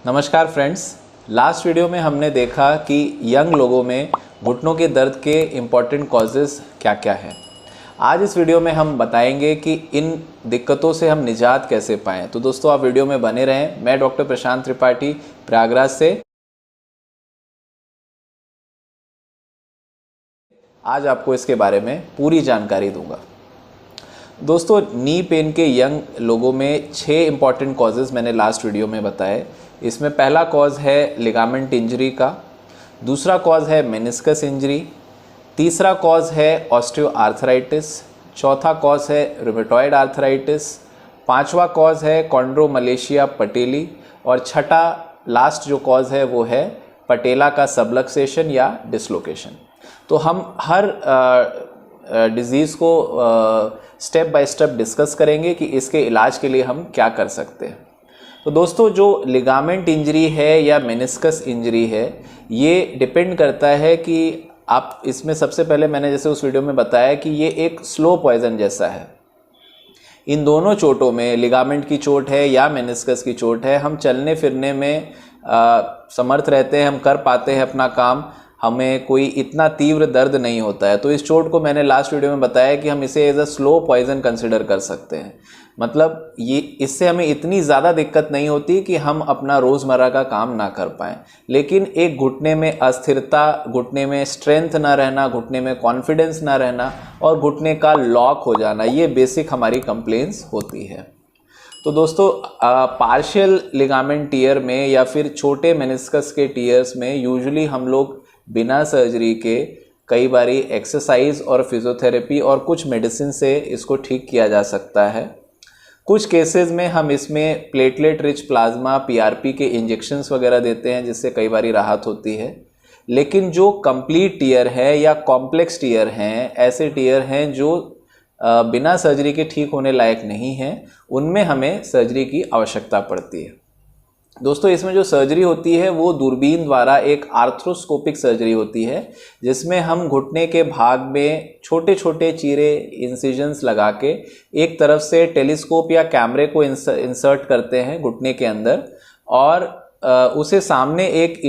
नमस्कार friends. Last video में हमने देखा कि यंग लोगों में घुटनों के दर्द के इम्पॉर्टेंट कॉजेज़ क्या क्या हैं। आज इस वीडियो में हम बताएंगे कि इन दिक्कतों से हम निजात कैसे पाएँ। तो दोस्तों आप वीडियो में बने रहें। मैं डॉक्टर प्रशांत त्रिपाठी प्रयागराज से आज आपको इसके बारे में पूरी जानकारी दूंगा। दोस्तों नी पेन के यंग लोगों में 6 इम्पॉर्टेंट कॉजेज़ मैंने लास्ट वीडियो में बताए। इसमें पहला कॉज है लिगामेंट इंजरी का, दूसरा कॉज है मेनिस्कस इंजरी, तीसरा कॉज है ऑस्टियोआर्थराइटिस, चौथा कॉज है रूमेटॉइड आर्थराइटिस, पांचवा कॉज है कॉन्ड्रोमलेशिया पटेली और छठा लास्ट जो कॉज है वो है पटेला का सबलक्सेशन या डिसलोकेशन। तो हम हर डिज़ीज़ को स्टेप बाय स्टेप डिस्कस करेंगे कि इसके इलाज के लिए हम क्या कर सकते हैं। तो दोस्तों जो लिगामेंट इंजरी है या मेनिस्कस इंजरी है, ये डिपेंड करता है कि आप इसमें सबसे पहले मैंने जैसे उस वीडियो में बताया कि ये एक स्लो पॉइजन जैसा है। इन दोनों चोटों में, लिगामेंट की चोट है या मेनिस्कस की चोट है, हम चलने फिरने में समर्थ रहते हैं, हम कर पाते हैं अपना काम, हमें कोई इतना तीव्र दर्द नहीं होता है। तो इस चोट को मैंने लास्ट वीडियो में बताया कि हम इसे as a slow poison consider कर सकते हैं। मतलब ये इससे हमें इतनी ज़्यादा दिक्कत नहीं होती कि हम अपना रोज़मर्रा का काम ना कर पाएँ, लेकिन एक घुटने में अस्थिरता, घुटने में स्ट्रेंथ ना रहना, घुटने में कॉन्फिडेंस ना रहना और घुटने का लॉक हो जाना, ये बेसिक हमारी कंप्लेंट्स होती है। तो दोस्तों पार्शियल लिगामेंट टीयर में या फिर छोटे मेनिस्कस के टीयर्स में यूजुअली हम लोग बिना सर्जरी के कई बारी एक्सरसाइज और फिजियोथेरेपी और कुछ मेडिसिन से इसको ठीक किया जा सकता है। कुछ केसेस में हम इसमें प्लेटलेट रिच प्लाज्मा पीआरपी के इंजेक्शंस वगैरह देते हैं, जिससे कई बारी राहत होती है। लेकिन जो कंप्लीट टीयर है या कॉम्प्लेक्स टीयर हैं, ऐसे टीयर हैं जो बिना सर्जरी के ठीक होने लायक नहीं हैं, उनमें हमें सर्जरी की आवश्यकता पड़ती है। दोस्तों इसमें जो सर्जरी होती है वो दूरबीन द्वारा एक आर्थ्रोस्कोपिक सर्जरी होती है, जिसमें हम घुटने के भाग में छोटे छोटे चीरे इंसिजन्स लगा के एक तरफ से टेलीस्कोप या कैमरे को इंसर्ट करते हैं घुटने के अंदर और उसे सामने एक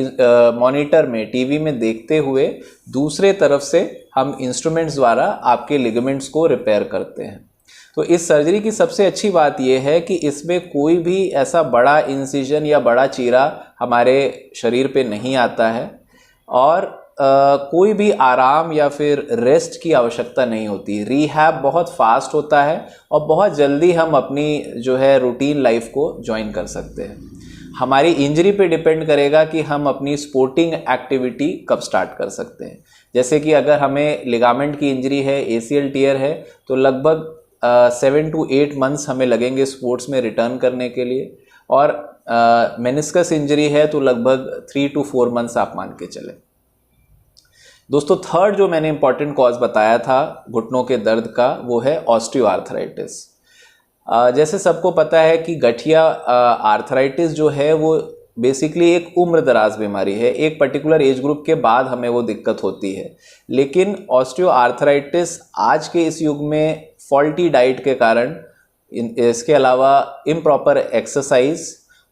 मॉनिटर में, टीवी में देखते हुए दूसरे तरफ से हम इंस्ट्रूमेंट्स द्वारा आपके लिगामेंट्स को रिपेयर करते हैं। तो इस सर्जरी की सबसे अच्छी बात यह है कि इसमें कोई भी ऐसा बड़ा इंसिजन या बड़ा चीरा हमारे शरीर पे नहीं आता है और कोई भी आराम या फिर रेस्ट की आवश्यकता नहीं होती। रिहैब बहुत फास्ट होता है और बहुत जल्दी हम अपनी जो है रूटीन लाइफ को ज्वाइन कर सकते हैं। हमारी इंजरी पे डिपेंड करेगा कि हम अपनी स्पोर्टिंग एक्टिविटी कब स्टार्ट कर सकते हैं। जैसे कि अगर हमें लिगामेंट की इंजरी है, ACL टीयर है, तो लगभग 7 to 8 मंथ्स हमें लगेंगे स्पोर्ट्स में रिटर्न करने के लिए और मेनिस्कस इंजरी है तो लगभग 3 to 4 मंथ्स आप मान के चलें। दोस्तों थर्ड जो मैंने इंपॉर्टेंट कॉज बताया था घुटनों के दर्द का, वो है ऑस्टियोआर्थराइटिस। जैसे सबको पता है कि गठिया आर्थराइटिस जो है वो बेसिकली एक उम्र दराज बीमारी है, एक पर्टिकुलर एज ग्रुप के बाद हमें वो दिक्कत होती है। लेकिन ऑस्टियोआर्थराइटिस आज के इस युग में फॉल्टी डाइट के कारण, इसके अलावा इम्प्रॉपर एक्सरसाइज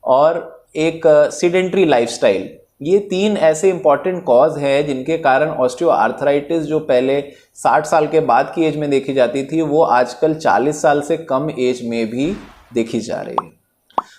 और एक सीडेंट्री लाइफस्टाइल, ये 3 ऐसे इंपॉर्टेंट कॉज हैं जिनके कारण ऑस्टियोआर्थराइटिस जो पहले 60 साल के बाद की एज में देखी जाती थी, वो आजकल 40 साल से कम एज में भी देखी जा रही है।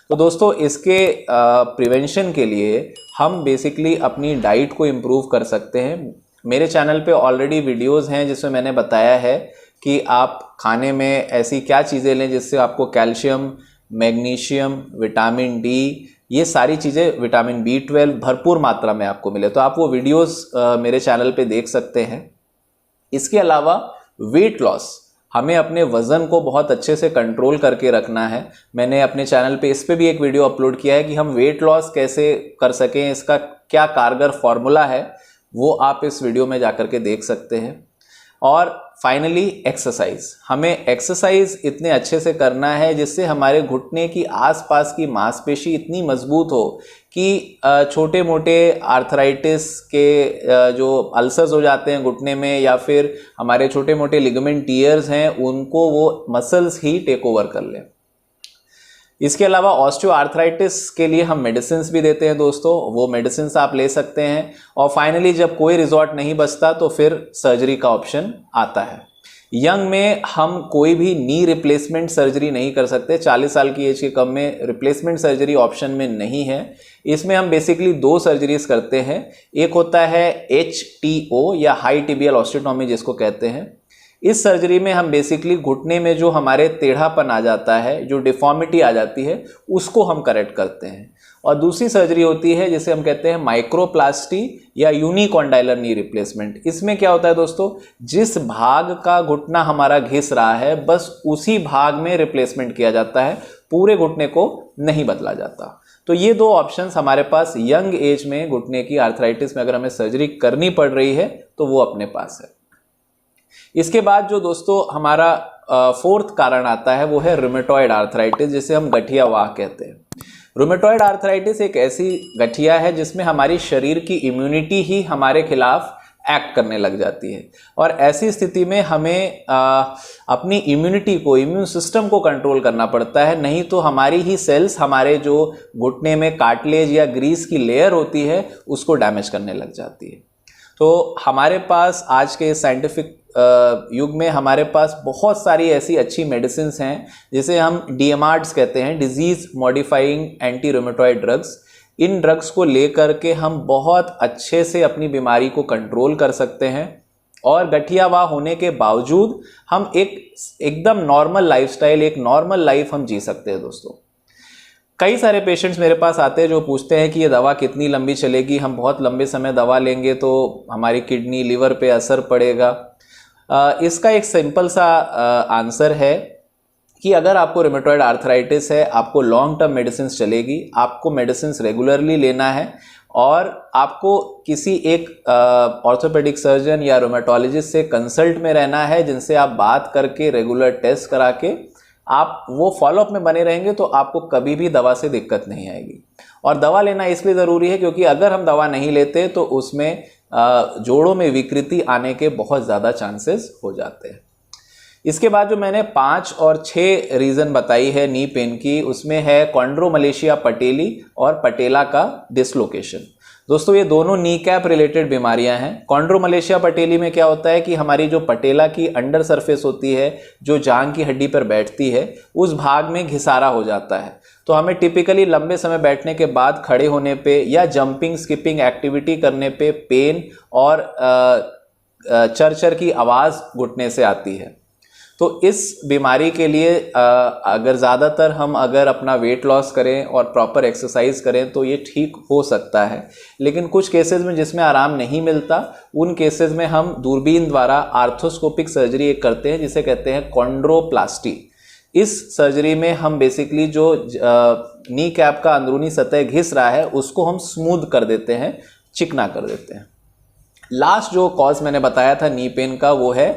तो दोस्तों इसके प्रिवेंशन के लिए हम बेसिकली अपनी डाइट को इम्प्रूव कर सकते हैं। मेरे चैनल पे ऑलरेडी वीडियोस हैं जिसमें मैंने बताया है कि आप खाने में ऐसी क्या चीज़ें लें जिससे आपको कैल्शियम, मैग्नीशियम, विटामिन डी, ये सारी चीज़ें, विटामिन B12 भरपूर मात्रा में आपको मिले। तो आप वो वीडियोस मेरे चैनल पे देख सकते हैं। इसके अलावा वेट लॉस, हमें अपने वज़न को बहुत अच्छे से कंट्रोल करके रखना है। मैंने अपने चैनल पे इस पे भी एक वीडियो अपलोड किया है कि हम वेट लॉस कैसे कर सकें, इसका क्या कारगर फॉर्मूला है, वो आप इस वीडियो में जाकर के देख सकते हैं। और फाइनली एक्सरसाइज, हमें एक्सरसाइज इतने अच्छे से करना है जिससे हमारे घुटने की आसपास की मांसपेशी इतनी मजबूत हो कि छोटे मोटे आर्थराइटिस के जो अल्सर्स हो जाते हैं घुटने में या फिर हमारे छोटे मोटे लिगामेंट टीयर्स हैं, उनको वो मसल्स ही टेक ओवर कर लें। इसके अलावा ऑस्टियोआर्थराइटिस के लिए हम मेडिसिन भी देते हैं दोस्तों, वो मेडिसिन आप ले सकते हैं। और फाइनली जब कोई रिजॉर्ट नहीं बचता तो फिर सर्जरी का ऑप्शन आता है। यंग में हम कोई भी नी रिप्लेसमेंट सर्जरी नहीं कर सकते, 40 साल की एज के कम में रिप्लेसमेंट सर्जरी ऑप्शन में नहीं है। इसमें हम बेसिकली 2 सर्जरीज करते हैं। एक होता है HTO या हाई टिबियल ऑस्टियोटॉमी जिसको कहते हैं। इस सर्जरी में हम बेसिकली घुटने में जो हमारे टेढ़ापन आ जाता है, जो डिफॉर्मिटी आ जाती है, उसको हम करेक्ट करते हैं। और दूसरी सर्जरी होती है जिसे हम कहते हैं माइक्रोप्लास्टी या यूनिकॉन्डाइलर नी रिप्लेसमेंट। इसमें क्या होता है दोस्तों, जिस भाग का घुटना हमारा घिस रहा है बस उसी भाग में रिप्लेसमेंट किया जाता है, पूरे घुटने को नहीं बदला जाता। तो ये 2 ऑप्शंस हमारे पास यंग एज में घुटने की आर्थराइटिस में अगर हमें सर्जरी करनी पड़ रही है तो वो अपने पास है। इसके बाद जो दोस्तों हमारा 4th कारण आता है वो है रूमेटॉइड आर्थराइटिस, जिसे हम गठिया वाह कहते हैं। रूमेटॉइड आर्थराइटिस एक ऐसी गठिया है जिसमें हमारी शरीर की इम्यूनिटी ही हमारे खिलाफ एक्ट करने लग जाती है, और ऐसी स्थिति में हमें अपनी इम्यूनिटी को, इम्यून सिस्टम को कंट्रोल करना पड़ता है, नहीं तो हमारी ही सेल्स हमारे जो घुटने में कार्टिलेज या ग्रीस की लेयर होती है उसको डैमेज करने लग जाती है। तो हमारे पास आज के साइंटिफिक युग में हमारे पास बहुत सारी ऐसी अच्छी मेडिसिन्स हैं जिसे हम DMARDs कहते हैं, disease modifying anti rheumatoid drugs. इन ड्रग्स को लेकर के हम बहुत अच्छे से अपनी बीमारी को कंट्रोल कर सकते हैं, और गठियावाह होने के बावजूद हम एकदम नॉर्मल लाइफस्टाइल, एक नॉर्मल लाइफ हम जी सकते हैं दोस्तों। कई सारे पेशेंट्स मेरे पास आते हैं जो पूछते हैं कि ये दवा कितनी लंबी चलेगी, हम बहुत लंबे समय दवा लेंगे तो हमारी किडनी, लिवर पे असर पड़ेगा। इसका एक सिंपल सा आंसर है कि अगर आपको रूमेटॉइड आर्थराइटिस है, आपको लॉन्ग टर्म मेडिसिन चलेगी, आपको मेडिसिन रेगुलरली लेना है, और आपको किसी एक ऑर्थोपेडिक सर्जन या रूमेटोलॉजिस्ट से कंसल्ट में रहना है, जिनसे आप बात करके रेगुलर टेस्ट करा के आप वो फॉलोअप में बने रहेंगे तो आपको कभी भी दवा से दिक्कत नहीं आएगी। और दवा लेना इसलिए ज़रूरी है क्योंकि अगर हम दवा नहीं लेते तो उसमें जोड़ों में विकृति आने के बहुत ज़्यादा चांसेस हो जाते हैं। इसके बाद जो मैंने 5 और 6 रीज़न बताई है नी पेन की, उसमें है कॉन्ड्रोमलेशिया पटेली और पटेला का डिसलोकेशन। दोस्तों ये दोनों नी कैप रिलेटेड बीमारियां हैं। कॉन्ड्रोमलेशिया पटेली में क्या होता है कि हमारी जो पटेला की अंडर सरफेस होती है, जो जांघ की हड्डी पर बैठती है, उस भाग में घिसारा हो जाता है। तो हमें टिपिकली लंबे समय बैठने के बाद खड़े होने पे या जंपिंग स्किपिंग एक्टिविटी करने पे पेन और चरचर की आवाज़ घुटने से आती है। तो इस बीमारी के लिए अगर ज़्यादातर हम अगर अपना वेट लॉस करें और प्रॉपर एक्सरसाइज करें तो ये ठीक हो सकता है, लेकिन कुछ केसेस में जिसमें आराम नहीं मिलता, उन केसेस में हम दूरबीन द्वारा आर्थोस्कोपिक सर्जरी एक करते हैं जिसे कहते हैं कॉन्ड्रोप्लास्टी। इस सर्जरी में हम बेसिकली जो नी कैप का अंदरूनी सतह घिस रहा है उसको हम स्मूथ कर देते हैं, चिकना कर देते हैं। लास्ट जो कॉज मैंने बताया था नी पेन का वो है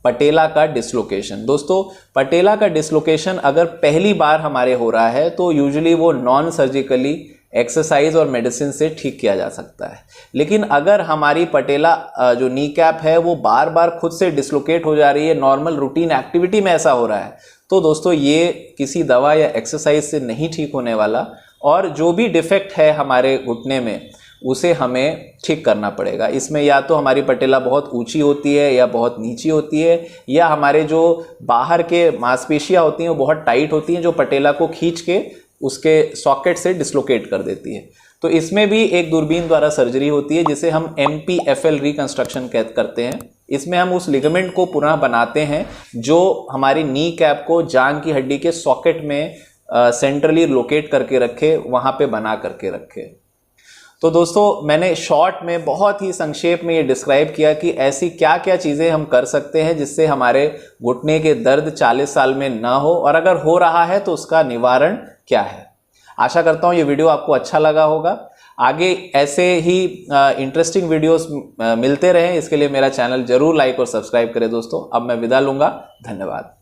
पटेला का डिसलोकेशन। दोस्तों पटेला का डिसलोकेशन अगर पहली बार हमारे हो रहा है तो यूजुअली वो नॉन सर्जिकली एक्सरसाइज और मेडिसिन से ठीक किया जा सकता है, लेकिन अगर हमारी पटेला जो नी कैप है वो बार बार खुद से डिसलोकेट हो जा रही है, नॉर्मल रूटीन एक्टिविटी में ऐसा हो रहा है, तो दोस्तों ये किसी दवा या एक्सरसाइज से नहीं ठीक होने वाला, और जो भी डिफेक्ट है हमारे घुटने में उसे हमें ठीक करना पड़ेगा। इसमें या तो हमारी पटेला बहुत ऊंची होती है या बहुत नीची होती है, या हमारे जो बाहर के मांसपेशियां होती हैं वो बहुत टाइट होती हैं जो पटेला को खींच के उसके सॉकेट से डिसलोकेट कर देती है। तो इसमें भी एक दूरबीन द्वारा सर्जरी होती है जिसे हम MPFL रिकंस्ट्रक्शन करते हैं। इसमें हम उस लिगामेंट को पुनः बनाते हैं जो हमारी नी कैप को जांघ की हड्डी के सॉकेट में सेंट्रली लोकेट करके रखे, वहाँ पे बना करके रखे। तो दोस्तों मैंने शॉर्ट में बहुत ही संक्षेप में ये डिस्क्राइब किया कि ऐसी क्या क्या चीज़ें हम कर सकते हैं जिससे हमारे घुटने के दर्द 40 साल में ना हो, और अगर हो रहा है तो उसका निवारण क्या है। आशा करता हूँ ये वीडियो आपको अच्छा लगा होगा। आगे ऐसे ही इंटरेस्टिंग वीडियोस मिलते रहें, इसके लिए मेरा चैनल जरूर लाइक और सब्सक्राइब करें दोस्तों। अब मैं विदा लूँगा, धन्यवाद।